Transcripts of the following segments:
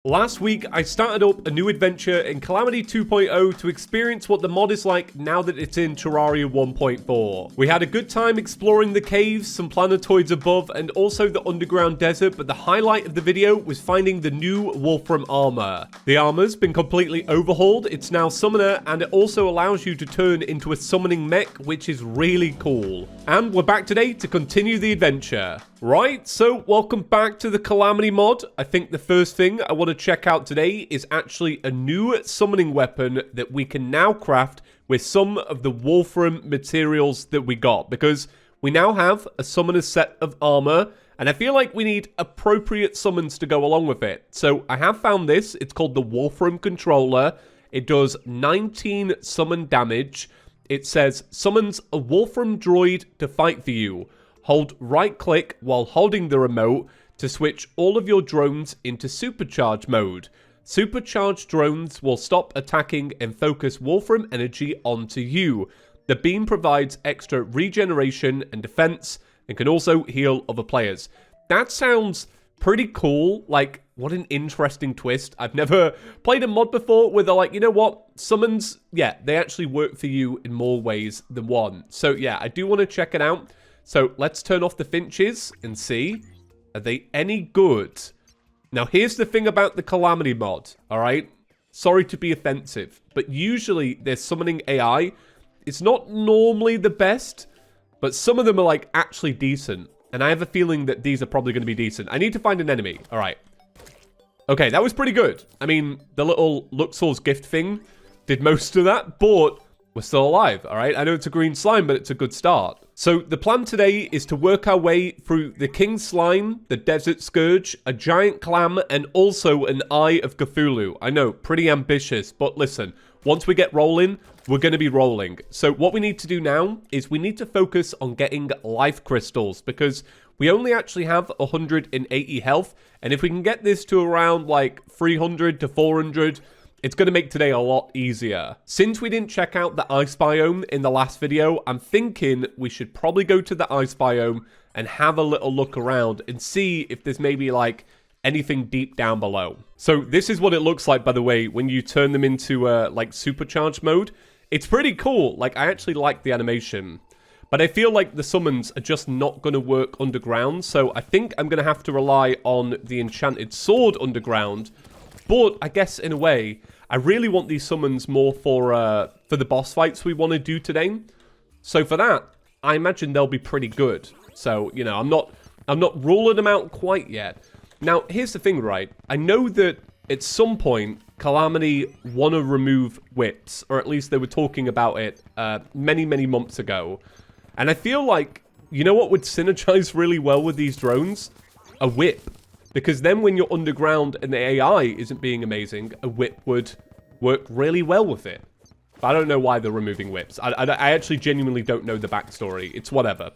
Last week, I started up a new adventure in Calamity 2.0 to experience what the mod is like now that it's in Terraria 1.4. We had a good time exploring the caves, some planetoids above, and also the underground desert, but the highlight of the video was finding the new Warframe armor. The armor's been completely overhauled, it's now summoner, and it also allows you to turn into a summoning mech, which is really cool. And we're back today to continue the adventure. Right, so welcome back to the Calamity Mod. I think the first thing I want to check out today is actually a new summoning weapon that we can now craft with some of the Warframe materials that we got, because we now have a summoner's set of armor, and I feel like we need appropriate summons to go along with it. So I have found this. It's called the Warframe Controller. It does 19 summon damage. It says, summons a Warframe droid to fight for you. Hold right-click while holding the remote to switch all of your drones into supercharge mode. Supercharged drones will stop attacking and focus Warframe energy onto you. The beam provides extra regeneration and defense and can also heal other players. That sounds pretty cool. Like, what an interesting twist. I've never played a mod before where they're like, you know what? Summons, yeah, they actually work for you in more ways than one. So, yeah, I do want to check it out. So let's turn off the finches and see, are they any good? Now, here's the thing about the Calamity mod, all right? Sorry to be offensive, but usually their summoning AI, it's not normally the best, but some of them are like actually decent. And I have a feeling that these are probably going to be decent. I need to find an enemy. All right. Okay, that was pretty good. I mean, the little Luxor's gift thing did most of that, but we're still alive, all right? I know it's a green slime, but it's a good start. So the plan today is to work our way through the King Slime, the Desert Scourge, a giant clam, and also an Eye of Cthulhu. I know, pretty ambitious, but listen, once we get rolling, we're going to be rolling. So what we need to do now is we need to focus on getting life crystals, because we only actually have 180 health, and if we can get this to around like 300 to 400, it's going to make today a lot easier. Since we didn't check out the ice biome in the last video, I'm thinking we should probably go to the ice biome and have a little look around and see if there's maybe like anything deep down below. So this is what it looks like, by the way, when you turn them into like supercharged mode. It's pretty cool. Like, I actually like the animation, but I feel like the summons are just not going to work underground. So I think I'm going to have to rely on the enchanted sword underground. But I guess in a way, I really want these summons more for the boss fights we want to do today. So for that, I imagine they'll be pretty good. So, you know, I'm not ruling them out quite yet. Now, here's the thing, right? I know that at some point, Calamity want to remove whips, or at least they were talking about it many, many months ago. And I feel like, you know what would synergize really well with these drones? A whip. Because then when you're underground and the AI isn't being amazing, a whip would work really well with it. But I don't know why they're removing whips. I actually genuinely don't know the backstory. It's whatever.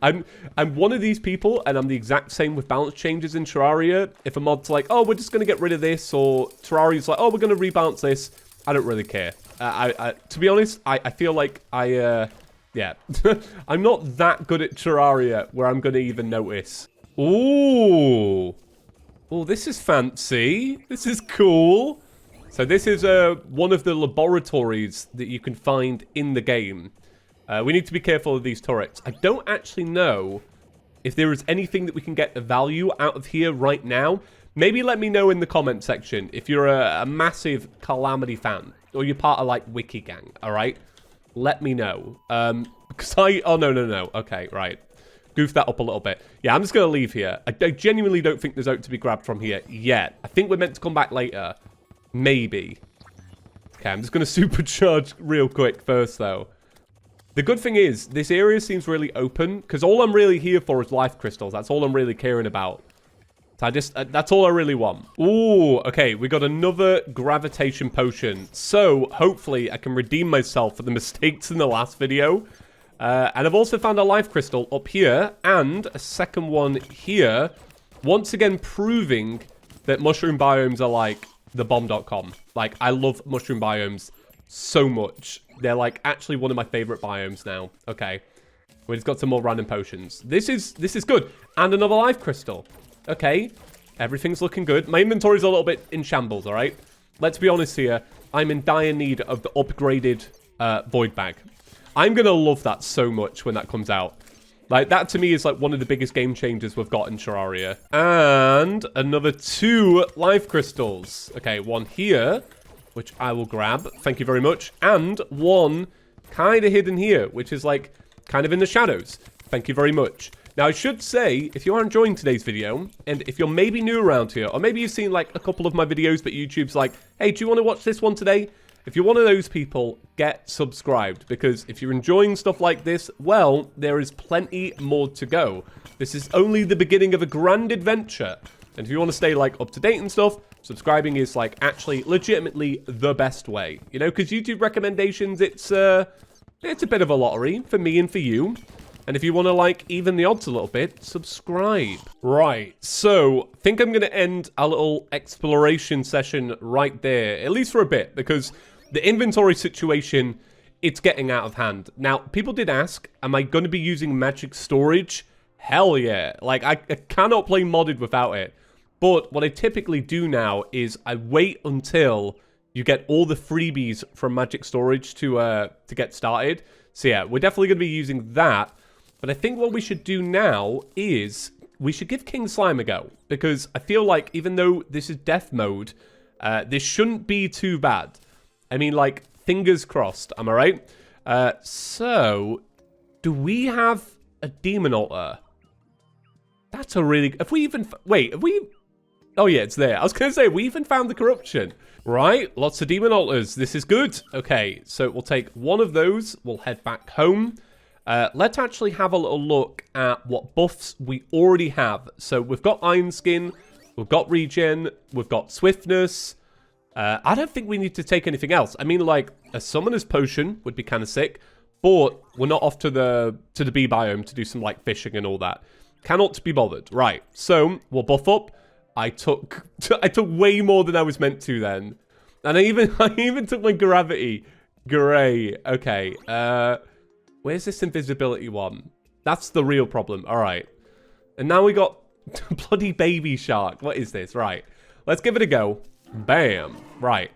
I'm one of these people, and I'm the exact same with balance changes in Terraria. If a mod's like, oh, we're just going to get rid of this, or Terraria's like, oh, we're going to rebalance this, I don't really care. To be honest, I feel like yeah. I'm not that good at Terraria where I'm going to even notice. Ooh. Oh, this is fancy. This is cool. So this is one of the laboratories that you can find in the game. We need to be careful of these turrets. I don't actually know if there is anything that we can get a value out of here right now. Maybe let me know in the comment section if you're a massive Calamity fan, or you're part of like Wiki Gang, all right? Let me know. Because oh, no. Okay, right. Goof that up a little bit. Yeah, I'm just going to leave here. I genuinely don't think there's out to be grabbed from here yet. I think we're meant to come back later. Maybe. Okay, I'm just going to supercharge real quick first, though. The good thing is, this area seems really open, because all I'm really here for is life crystals. That's all I'm really caring about. So that's all I really want. Ooh, okay, we got another gravitation potion. So, hopefully, I can redeem myself for the mistakes in the last video. And I've also found a life crystal up here, and a second one here. Once again, proving that mushroom biomes are like the bomb.com. Like, I love mushroom biomes so much. They're like actually one of my favorite biomes now. Okay, we just got some more random potions. This is good, and another life crystal. Okay, Everything's looking good. My inventory's a little bit in shambles, all right? Let's be honest here. I'm in dire need of the upgraded void bag. I'm going to love that so much when that comes out. Like, that to me is like one of the biggest game changers we've got in Terraria. And another 2 life crystals. Okay, 1 here, which I will grab. Thank you very much. And 1 kind of hidden here, which is like kind of in the shadows. Thank you very much. Now, I should say, if you are enjoying today's video, and if you're maybe new around here, or maybe you've seen like a couple of my videos, but YouTube's like, hey, do you want to watch this one today? If you're one of those people, get subscribed, because if you're enjoying stuff like this, well, there is plenty more to go. This is only the beginning of a grand adventure. And if you want to stay like up to date and stuff, subscribing is like actually legitimately the best way. You know, because YouTube recommendations, it's a bit of a lottery for me and for you. And if you want to, like, even the odds a little bit, subscribe. Right, so I think I'm going to end our little exploration session right there, at least for a bit, because the inventory situation, it's getting out of hand. Now, people did ask, am I going to be using magic storage? Hell yeah. Like, I cannot play modded without it. But what I typically do now is I wait until you get all the freebies from magic storage to get started. So yeah, we're definitely going to be using that. But I think what we should do now is we should give King Slime a go. Because I feel like even though this is death mode, this shouldn't be too bad. I mean, like, fingers crossed, am I right? So, do we have a demon altar? That's a really... Have we even... Wait, have we... Oh yeah, it's there. I was going to say, we even found the corruption. Right, lots of demon altars. This is good. Okay, so we'll take one of those. We'll head back home. Let's actually have a little look at what buffs we already have. So we've got Iron Skin, we've got Regen, we've got Swiftness. I don't think we need to take anything else. I mean, like, a Summoner's Potion would be kind of sick, but we're not off to the bee biome to do some, like, fishing and all that. Cannot be bothered. Right, so we'll buff up. I took way more than I was meant to then. And I even took my gravity. Great. Okay, where's this invisibility one? That's the real problem. All right. And now we got bloody baby shark. What is this? Right. Let's give it a go. Bam. Right.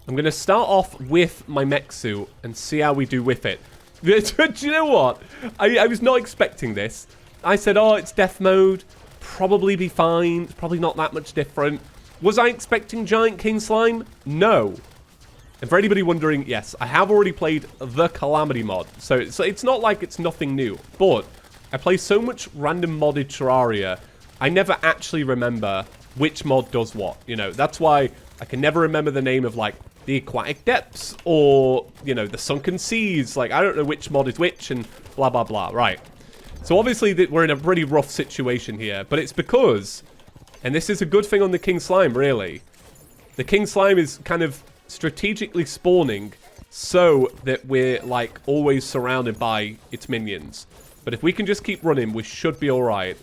I'm going to start off with my mech suit and see how we do with it. Do you know what? I was not expecting this. I said, oh, it's death mode. Probably be fine. It's probably not that much different. Was I expecting Giant King Slime? No. And for anybody wondering, yes, I have already played the Calamity mod. So it's not like it's nothing new. But I play so much random modded Terraria, I never actually remember which mod does what. You know, that's why I can never remember the name of, like, the Aquatic Depths or, you know, the Sunken Seas. Like, I don't know which mod is which and blah, blah, blah. Right. So obviously we're in a pretty rough situation here. But it's because, and this is a good thing on the King Slime, really. The King Slime is kind of strategically spawning so that we're, like, always surrounded by its minions. But if we can just keep running, we should be alright.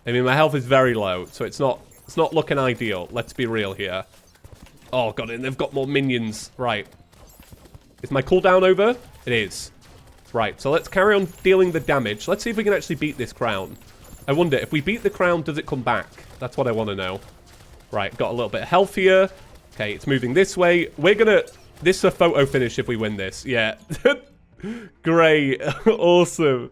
I mean, my health is very low, so it's not looking ideal. Let's be real here. Oh, God, and they've got more minions. Right. Is my cooldown over? It is. Right, so let's carry on dealing the damage. Let's see if we can actually beat this crown. I wonder, if we beat the crown, does it come back? That's what I want to know. Right, got a little bit of health here. Okay, it's moving this way. We're gonna... This is a photo finish if we win this. Yeah. Great. Awesome.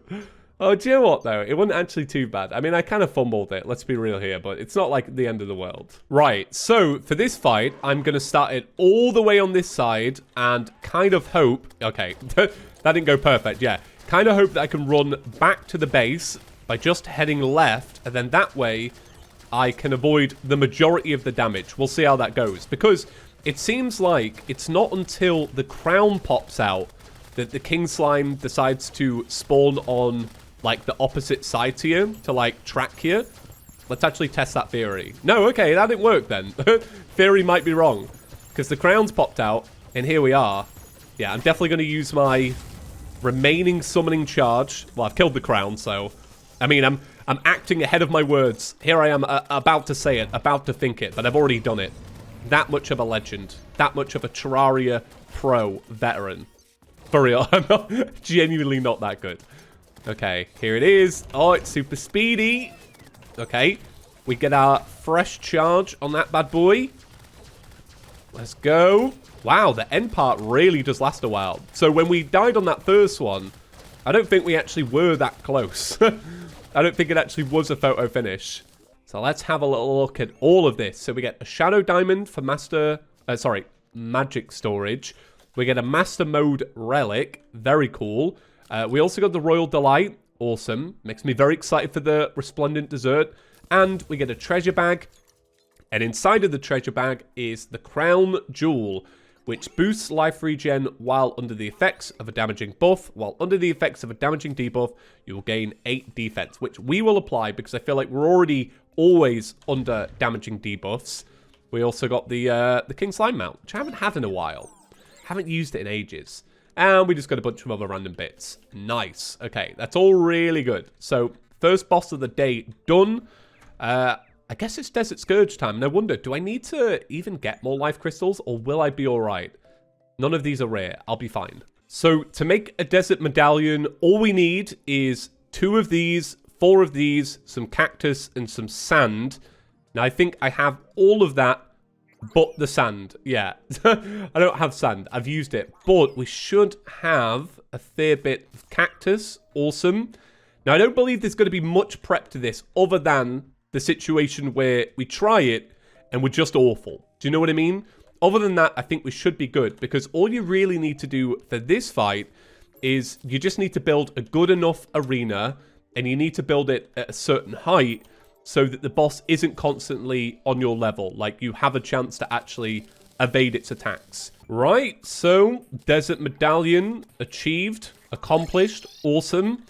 Oh, do you know what, though? It wasn't actually too bad. I mean, I kind of fumbled it. Let's be real here, but it's not like the end of the world. Right, so for this fight, I'm going to start it all the way on this side and kind of hope... Okay, that didn't go perfect, yeah. Kind of hope that I can run back to the base by just heading left, and then that way I can avoid the majority of the damage. We'll see how that goes, because it seems like it's not until the crown pops out that the King Slime decides to spawn on, like, the opposite side to you, to, like, track you. Let's actually test that theory. No, okay, that didn't work then. Theory might be wrong, because the crown's popped out, and here we are. Yeah, I'm definitely going to use my remaining summoning charge. Well, I've killed the crown, so... I mean, I'm acting ahead of my words. Here I am, about to say it, about to think it, but I've already done it. That much of a legend. That much of a Terraria pro veteran. For real, I'm genuinely not that good. Okay, here it is. Oh, it's super speedy. Okay, We get our fresh charge on that bad boy. Let's go. Wow, the end part really does last a while. So when we died on that first one, I don't think we actually were that close. I don't think it actually was a photo finish. So let's have a little look at all of this. So we get a Shadow Diamond for Magic Storage. We get a Master Mode Relic. Very cool. We also got the Royal Delight. Awesome. Makes me very excited for the Resplendent Dessert. And we get a treasure bag. And inside of the treasure bag is the Crown Jewel, which boosts life regen while under the effects of a damaging buff. While under the effects of a damaging debuff, you will gain 8 defense, which we will apply because I feel like we're already always under damaging debuffs. We also got the King Slime mount, which I haven't had in a while. Haven't used it in ages. And we just got a bunch of other random bits. Nice. Okay, that's all really good. So, first boss of the day done. I guess it's Desert Scourge time. No wonder. Do I need to even get more life crystals, or will I be alright? None of these are rare. I'll be fine. So, to make a desert medallion, all we need is 2 of these, 4 of these, some cactus, and some sand. Now, I think I have all of that, but the sand. Yeah, I don't have sand. I've used it. But we should have a fair bit of cactus. Awesome. Now, I don't believe there's going to be much prep to this other than the situation where we try it and we're just awful. Do you know what I mean? Other than that, I think we should be good, because all you really need to do for this fight is you just need to build a good enough arena, and you need to build it at a certain height so that the boss isn't constantly on your level. Like, you have a chance to actually evade its attacks. Right, so Desert Medallion achieved, accomplished, awesome.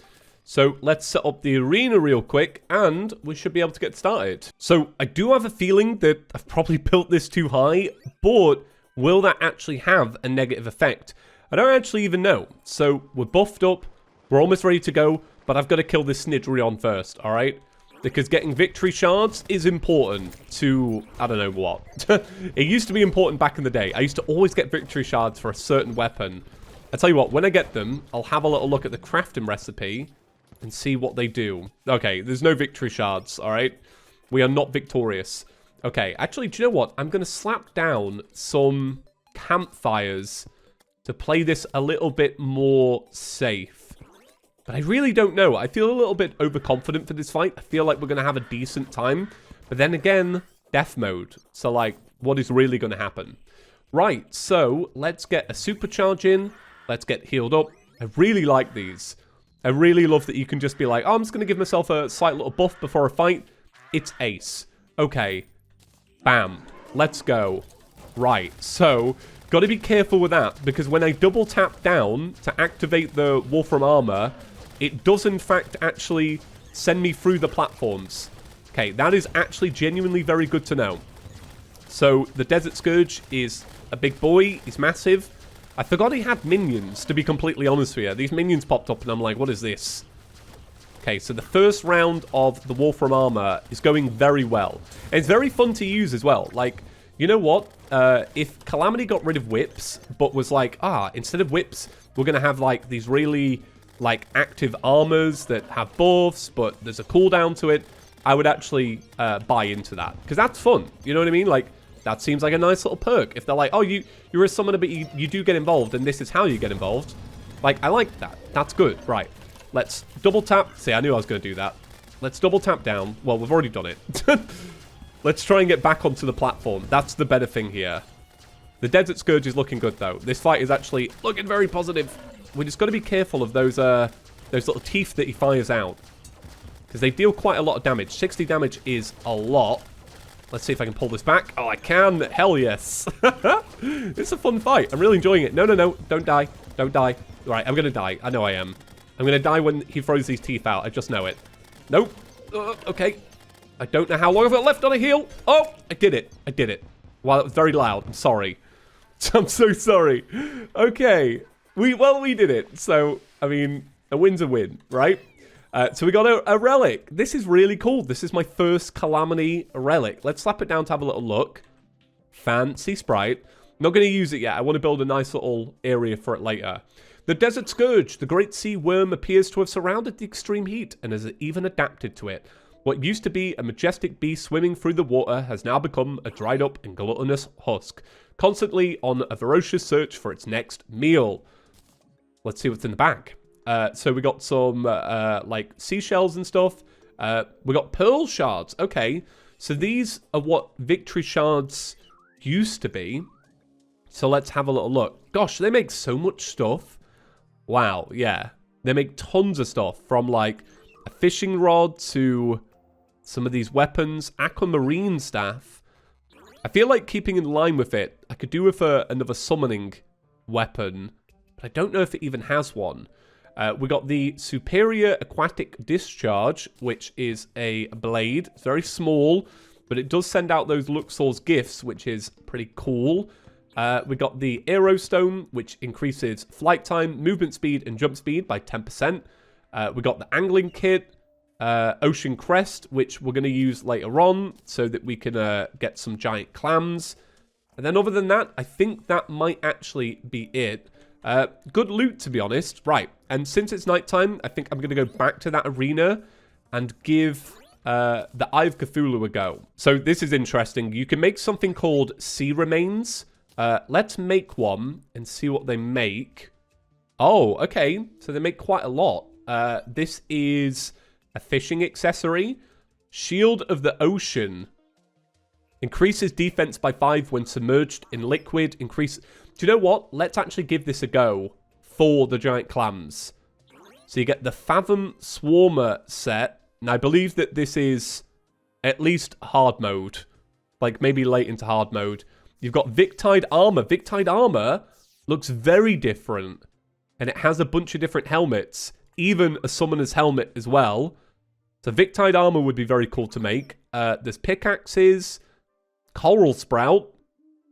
So let's set up the arena real quick, and we should be able to get started. So I do have a feeling that I've probably built this too high, but will that actually have a negative effect? I don't actually even know. So we're buffed up, we're almost ready to go, but I've got to kill this Snidrion first, all right? Because getting victory shards is important to, I don't know what. It used to be important back in the day. I used to always get victory shards for a certain weapon. I tell you what, when I get them, I'll have a little look at the crafting recipe and see what they do. Okay, there's no victory shards, all right? We are not victorious. Okay, actually, do you know what? I'm going to slap down some campfires to play this a little bit more safe. But I really don't know. I feel a little bit overconfident for this fight. I feel like we're going to have a decent time. But then again, death mode. So, like, what is really going to happen? Right, so let's get a supercharge in. Let's get healed up. I really like these. I really love that you can just be like, oh, I'm just going to give myself a slight little buff before a fight. It's ace. Okay. Bam. Let's go. Right. So, got to be careful with that, because when I double tap down to activate the Warframe armor, it does in fact actually send me through the platforms. Okay, that is actually genuinely very good to know. So, the Desert Scourge is a big boy. He's massive. I forgot he had minions, to be completely honest with you. These minions popped up and I'm like, what is this? Okay, so the first round of the Warframe armor is going very well. And it's very fun to use as well. Like, you know what? If Calamity got rid of whips, but was like, instead of whips, we're going to have like these really like active armors that have buffs, but there's a cooldown to it, I would actually buy into that. Because that's fun. You know what I mean? Like, that seems like a nice little perk. If they're like, oh, you're a summoner, but you do get involved, and this is how you get involved. Like, I like that. That's good. Right. Let's double tap. See, I knew I was going to do that. Let's double tap down. Well, we've already done it. Let's try and get back onto the platform. That's the better thing here. The Desert Scourge is looking good, though. This fight is actually looking very positive. We just got to be careful of those little teeth that he fires out, because they deal quite a lot of damage. 60 damage is a lot. Let's see if I can pull this back. Oh, I can. Hell yes. It's a fun fight. I'm really enjoying it. No, no, no. Don't die. Don't die. Right, I'm going to die. I know I am. I'm going to die when he throws these teeth out. I just know it. Nope. Okay. I don't know how long I've got left on a heal. Oh, I did it. I did it. Wow, that was very loud. I'm sorry. I'm so sorry. Okay. We did it. So, I mean, a win's a win, right? So we got a relic. This is really cool. This is my first Calamity relic. Let's slap it down to have a little look. Fancy sprite. Not going to use it yet. I want to build a nice little area for it later. The Desert Scourge. The great sea worm appears to have surrounded the extreme heat and has even adapted to it. What used to be a majestic beast swimming through the water has now become a dried up and gluttonous husk, constantly on a ferocious search for its next meal. Let's see what's in the bag. So we got some, like, seashells and stuff. We got pearl shards. Okay, so these are what victory shards used to be. So let's have a little look. Gosh, they make so much stuff. Wow, yeah. They make tons of stuff, from, like, a fishing rod to some of these weapons. Aquamarine staff. I feel like keeping in line with it, I could do with another summoning weapon, but I don't know if it even has one. We got the Superior Aquatic Discharge, which is a blade. It's very small, but it does send out those Luxor's gifts, which is pretty cool. We got the Aerostone, which increases flight time, movement speed, and jump speed by 10%. We got the Angling Kit, Ocean Crest, which we're going to use later on so that we can get some giant clams. And then other than that, I think that might actually be it. Good loot, to be honest. Right, and since it's nighttime, I think I'm going to go back to that arena and give the Eye of Cthulhu a go. So this is interesting. You can make something called Sea Remains. Let's make one and see what they make. Oh, okay. So they make quite a lot. This is a fishing accessory. Shield of the Ocean. Increases defense by 5 when submerged in liquid. Do you know what? Let's actually give this a go for the giant clams. So you get the Fathom Swarmer set. And I believe that this is at least hard mode. Like maybe late into hard mode. You've got Victide Armor. Victide Armor looks very different. And it has a bunch of different helmets. Even a Summoner's Helmet as well. So Victide Armor would be very cool to make. There's pickaxes. Coral Sprout.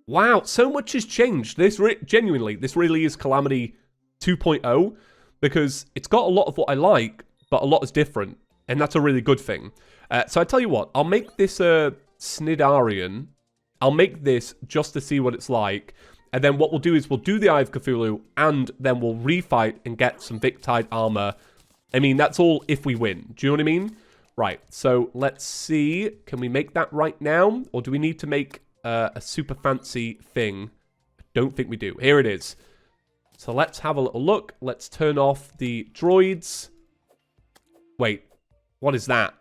Wow, so much has changed. Genuinely, this really is Calamity 2.0. Because it's got a lot of what I like, but a lot is different. And that's a really good thing. So I tell you what, I'll make this Snidarian. I'll make this just to see what it's like. And then what we'll do is we'll do the Eye of Cthulhu, and then we'll refight and get some Victide Armor. I mean, that's all if we win. Do you know what I mean? Right, so let's see. Can we make that right now? Or do we need to make a super fancy thing? I don't think we do. Here it is. So let's have a little look. Let's turn off the droids. Wait, what is that?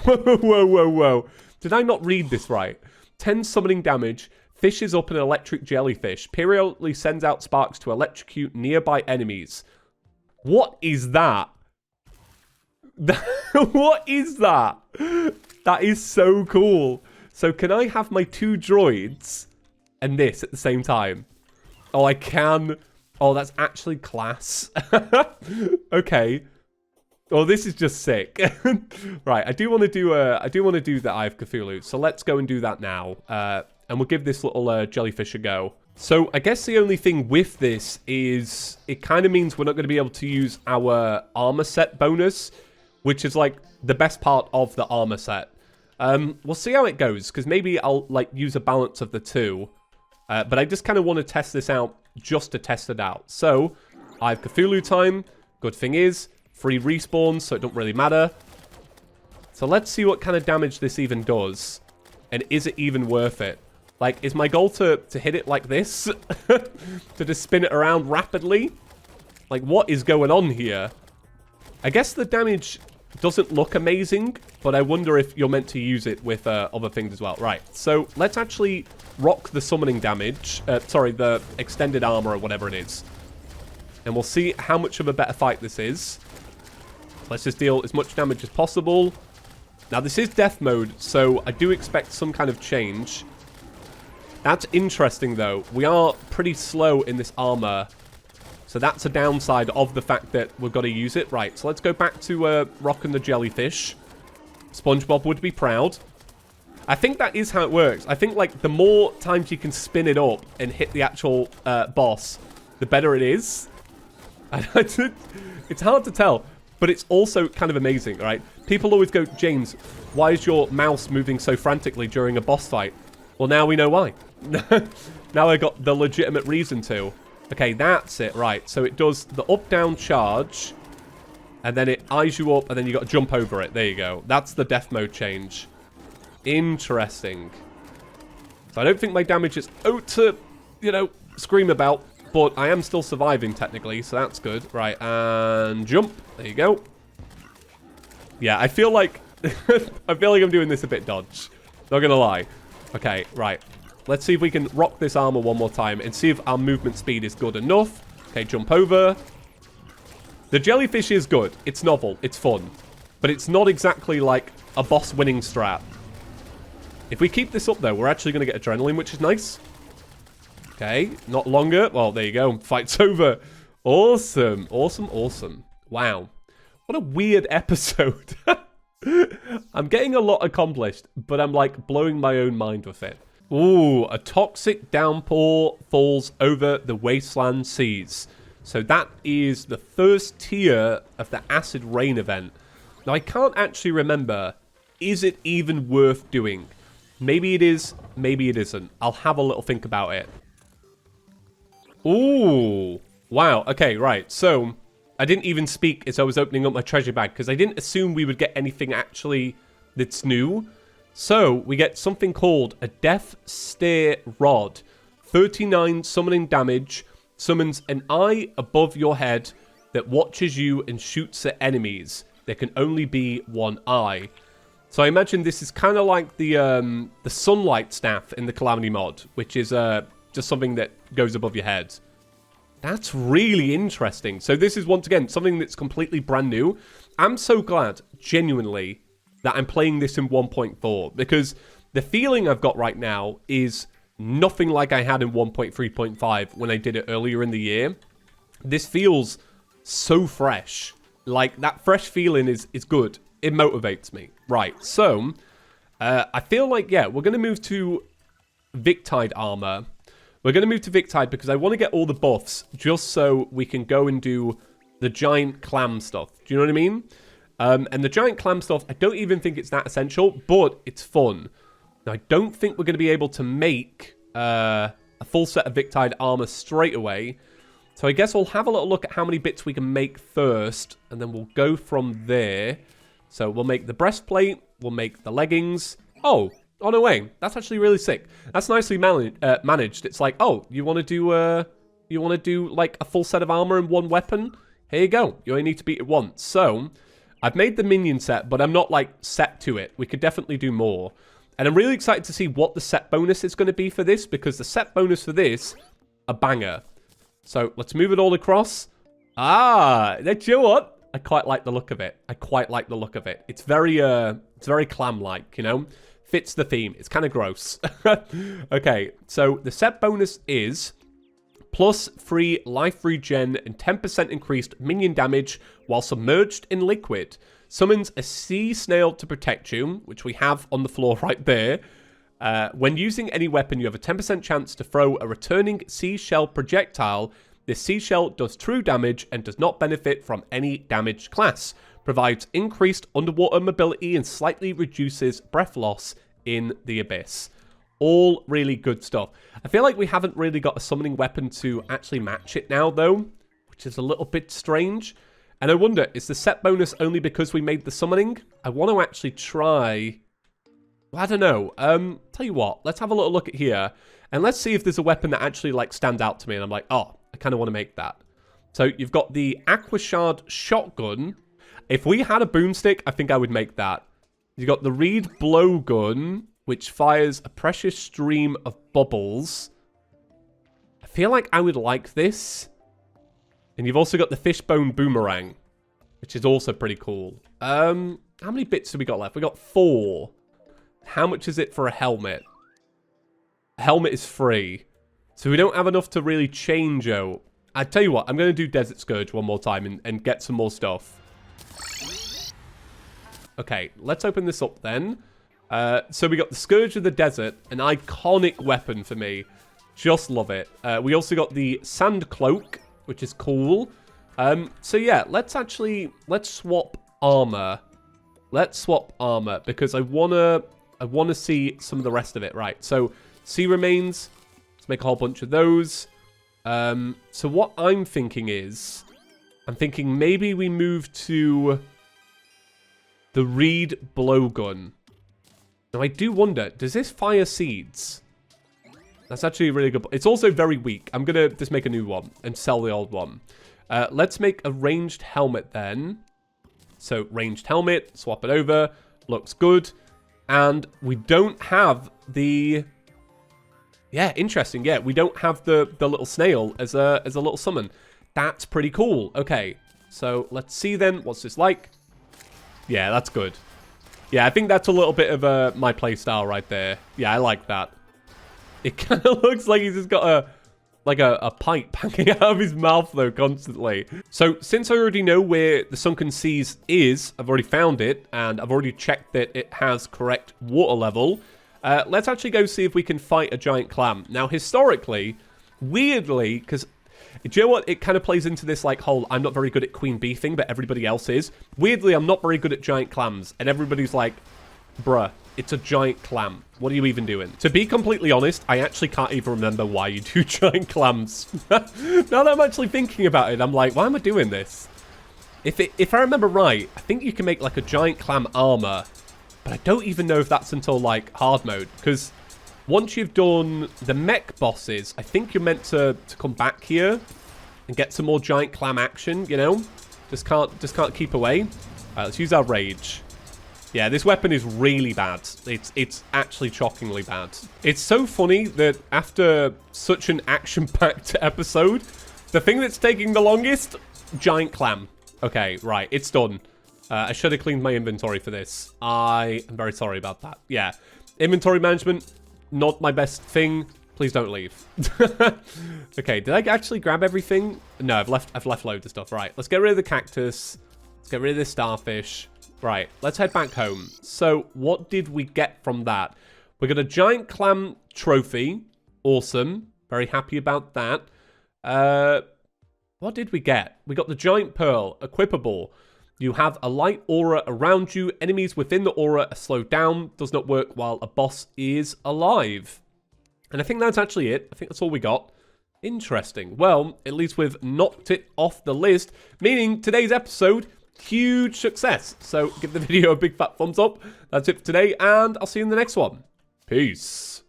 Whoa, whoa, whoa, whoa. Did I not read this right? 10 summoning damage. Fishes up an electric jellyfish. Periodically sends out sparks to electrocute nearby enemies. What is that? What is that? That is so cool. So can I have my 2 droids and this at the same time? Oh, I can. Oh, that's actually class. Okay. Oh, this is just sick. Right, I do want to do the Eye of Cthulhu. So let's go and do that now. And we'll give this little jellyfish a go. So I guess the only thing with this is it kind of means we're not going to be able to use our armor set bonus, which is like the best part of the armor set. We'll see how it goes, because maybe I'll like use a balance of the two. But I just kind of want to test this out just to test it out. So I have Cthulhu time. Good thing is free respawns, so it don't really matter. So let's see what kind of damage this even does. And is it even worth it? Like, is my goal to hit it like this? To just spin it around rapidly? Like, what is going on here? I guess the damage doesn't look amazing, but I wonder if you're meant to use it with other things as well. Right, so let's actually rock the summoning damage. Sorry, the extended armor or whatever it is. And we'll see how much of a better fight this is. Let's just deal as much damage as possible. Now, this is death mode, so I do expect some kind of change. That's interesting, though. We are pretty slow in this armor. So that's a downside of the fact that we've got to use it. Right, so let's go back to rocking the jellyfish. SpongeBob would be proud. I think that is how it works. I think, like, the more times you can spin it up and hit the actual boss, the better it is. It's hard to tell, but it's also kind of amazing, right? People always go, James, why is your mouse moving so frantically during a boss fight? Well, now we know why. Now I got the legitimate reason to. Okay, that's it. Right, so it does the up-down charge. And then it eyes you up, and then you got to jump over it. There you go. That's the death mode change. Interesting. So I don't think my damage is out to, you know, scream about. But I am still surviving, technically, so that's good. Right, and jump. There you go. Yeah, I feel like... I'm doing this a bit dodge. Not gonna lie. Okay, right. Let's see if we can rock this armor one more time and see if our movement speed is good enough. Okay, jump over. The jellyfish is good. It's novel. It's fun. But it's not exactly like a boss winning strat. If we keep this up, though, we're actually going to get adrenaline, which is nice. Okay, not longer. Well, there you go. Fight's over. Awesome. Awesome, awesome. Wow. What a weird episode. I'm getting a lot accomplished, but I'm, like, blowing my own mind with it. Ooh, a toxic downpour falls over the wasteland seas. So that is the first tier of the acid rain event. Now, I can't actually remember. Is it even worth doing? Maybe it is, maybe it isn't. I'll have a little think about it. Ooh. Wow. Okay, right. So, I didn't even speak as I was opening up my treasure bag because I didn't assume we would get anything actually that's new. So, we get something called a Death Stare Rod. 39 summoning damage. Summons an eye above your head that watches you and shoots at enemies. There can only be one eye. So I imagine this is kind of like the sunlight staff in the Calamity mod, which is just something that goes above your head. That's really interesting. So this is, once again, something that's completely brand new. I'm so glad, genuinely, that I'm playing this in 1.4, because the feeling I've got right now is nothing like I had in 1.3.5 when I did it earlier in the year. This feels so fresh. Like, that fresh feeling is good. It motivates me. Right, so, I feel like, yeah, we're going to move to Victide armor. We're going to move to Victide because I want to get all the buffs just so we can go and do the giant clam stuff. Do you know what I mean? And the giant clam stuff, I don't even think it's that essential, but it's fun. Now, I don't think we're going to be able to make a full set of Victide armor straight away. So I guess we'll have a little look at how many bits we can make first, and then we'll go from there. So we'll make the breastplate, we'll make the leggings. Oh no way, that's actually really sick. That's nicely managed. It's like, oh, you want to do like a full set of armor and one weapon? Here you go. You only need to beat it once. So I've made the minion set, but I'm not like set to it. We could definitely do more. And I'm really excited to see what the set bonus is going to be for this, because the set bonus for this, a banger. So let's move it all across. Ah, you know what? I quite like the look of it. I quite like the look of it. It's very clam-like, you know? Fits the theme. It's kind of gross. Okay, so the set bonus is plus 3 life regen and 10% increased minion damage while submerged in liquid. Summons a sea snail to protect you, which we have on the floor right there. When using any weapon, you have a 10% chance to throw a returning seashell projectile. This seashell does true damage and does not benefit from any damage class. Provides increased underwater mobility and slightly reduces breath loss in the abyss. All really good stuff. I feel like we haven't really got a summoning weapon to actually match it now, though, which is a little bit strange. And I wonder, is the set bonus only because we made the summoning? I want to actually try... Well, I don't know. Tell you what, let's have a little look at here. And let's see if there's a weapon that actually, like, stands out to me. And I'm like, oh, I kind of want to make that. So you've got the Aqua Shard Shotgun. If we had a boomstick, I think I would make that. You've got the Reed Blowgun, which fires a precious stream of bubbles. I feel like I would like this. And you've also got the Fishbone Boomerang, which is also pretty cool. How many bits have we got left? We got 4. How much is it for a helmet? A helmet is free. So we don't have enough to really change out. I tell you what, I'm going to do Desert Scourge one more time and get some more stuff. Okay, let's open this up then. So we got the Scourge of the Desert, an iconic weapon for me. Just love it. We also got the Sand Cloak, which is cool. So yeah, let's swap armor. Let's swap armor because I wanna see some of the rest of it. Right. So Sea Remains. Let's make a whole bunch of those. So what I'm thinking is I'm thinking maybe we move to the reed blowgun. Now, I do wonder, does this fire seeds? That's actually a really good... It's also very weak. I'm going to just make a new one and sell the old one. Let's make a ranged helmet then. So, ranged helmet, swap it over. Looks good. And we don't have the... Yeah, interesting. Yeah, we don't have the little snail as a little summon. That's pretty cool. Okay, so let's see then. What's this like? Yeah, that's good. Yeah, I think that's a little bit of my playstyle right there. Yeah, I like that. It kind of looks like he's just got a pipe hanging out of his mouth, though, constantly. So, since I already know where the Sunken Seas is, I've already found it, and I've already checked that it has correct water level, let's actually go see if we can fight a giant clam. Now, historically, weirdly, because... Do you know what? It kind of plays into this, like, whole, I'm not very good at queen bee thing, but everybody else is. Weirdly, I'm not very good at giant clams, and everybody's like, bruh, it's a giant clam. What are you even doing? To be completely honest, I actually can't even remember why you do giant clams. Now that I'm actually thinking about it, I'm like, why am I doing this? If I remember right, I think you can make, like, a giant clam armor, but I don't even know if that's until, like, hard mode, because... Once you've done the mech bosses, I think you're meant to come back here and get some more giant clam action, you know? Just can't keep away. All right, let's use our rage. Yeah, this weapon is really bad. It's actually shockingly bad. It's so funny that after such an action-packed episode, the thing that's taking the longest, giant clam. Okay, right, it's done. I should have cleaned my inventory for this. I am very sorry about that. Yeah, inventory management... Not my best thing. Please don't leave. Okay, did I actually grab everything? No, I've left loads of stuff. Right, let's get rid of the cactus. Let's get rid of this starfish. Right, let's head back home. So, what did we get from that? We got a giant clam trophy. Awesome. Very happy about that. What did we get? We got the giant pearl, equipable. You have a light aura around you. Enemies within the aura are slowed down. Does not work while a boss is alive. And I think that's actually it. I think that's all we got. Interesting. Well, at least we've knocked it off the list. Meaning today's episode, huge success. So give the video a big fat thumbs up. That's it for today. And I'll see you in the next one. Peace.